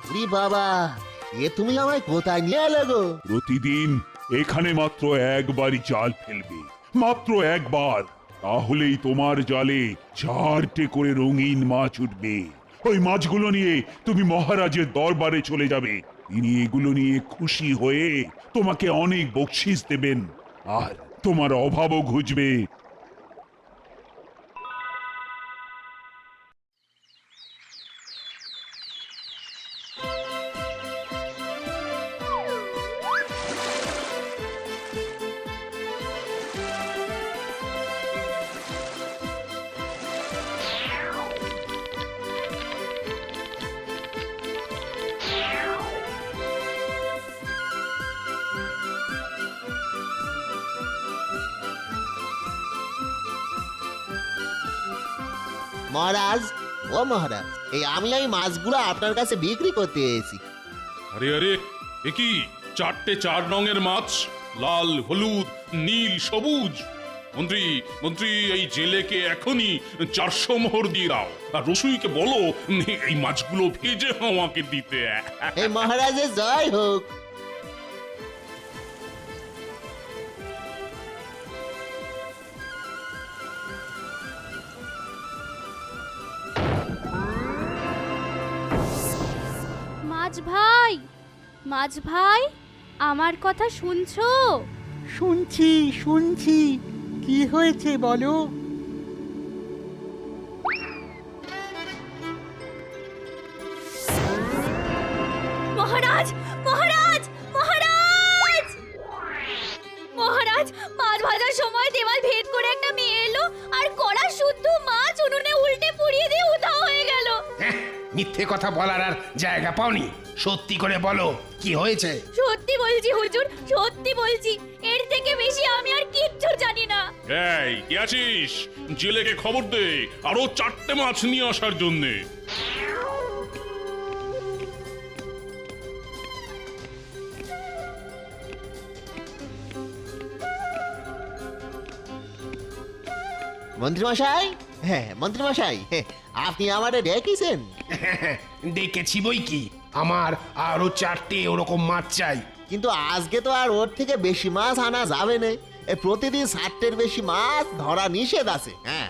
উরি বাবা, এ তুমি আমায় কোথায় নিয়ে এলে গো? প্রতিদিন এখানে মাত্র একবারই জাল ফেলবে, মাত্র একবার। তাহলেই তোমার জালে 4টে করে রঙিন মাছ উঠবে। ওই মাছগুলো নিয়ে তুমি মহারাজের দরবারে চলে যাবে। তিনি এগুলো নিয়ে খুশি হয়ে তোমাকে অনেক বকশিস দেবেন, আর তোমার অভাবও ঘুচবে। মহারাজ, ও মহারাজ, আমি মাছগুলো আপনার কাছে বিক্রি করতে এসেছি। আরে আরে, এ কি 4টে 4 রঙের মাছ, লাল, হলুদ, নীল, সবুজ। মন্ত্রী মন্ত্রী, এই জেলেকে এখনই 400 মোহর দিয়ে দাও, আর রসুইকে বলো এই মাছগুলো ভেজে আমাকে দিতে। এই মহারাজের জয় হোক। মাছ ভাই, মাছ ভাই, আমার কথা শুনছো? শুনছি শুনছি, কি হয়েছে বলো? মহারাজ, মহারাজ, মহারাজ, মহারাজ, মাছ ভাজার সময় দেওয়াল ভেদ করে একটা মেয়ে এলো, আর কড়া শুদ্ধ মাছ উনুনে উল্টে পুড়িয়ে দিয়ে উধাও হয়ে গেল। মিথ্যে কথা বলার আর জায়গা পাওনি, সত্যি করে বলো কি হয়েছে। সত্যি বলছি হুজুর, সত্যি বলছি, এর থেকে বেশি আমি আর কিচ্ছু জানি না। এই কে আছিস? জেলেকে খবর দে আরো 4টে মাছ নিয়ে আসার জন্যে। মন্ত্রীমশাই, হ্যাঁ মন্ত্রীমশাই, আপনি আমারে ডেকেছেন? ডেকেছি বই কি, আমার আরো 4টে ওরকম মাছ চাই। কিন্তু আজকে তো আর ওর থেকে বেশি মাছ আনা যাবে না। প্রতিদিন 60টের বেশি মাছ ধরা নিষেধ আছে। হ্যাঁ,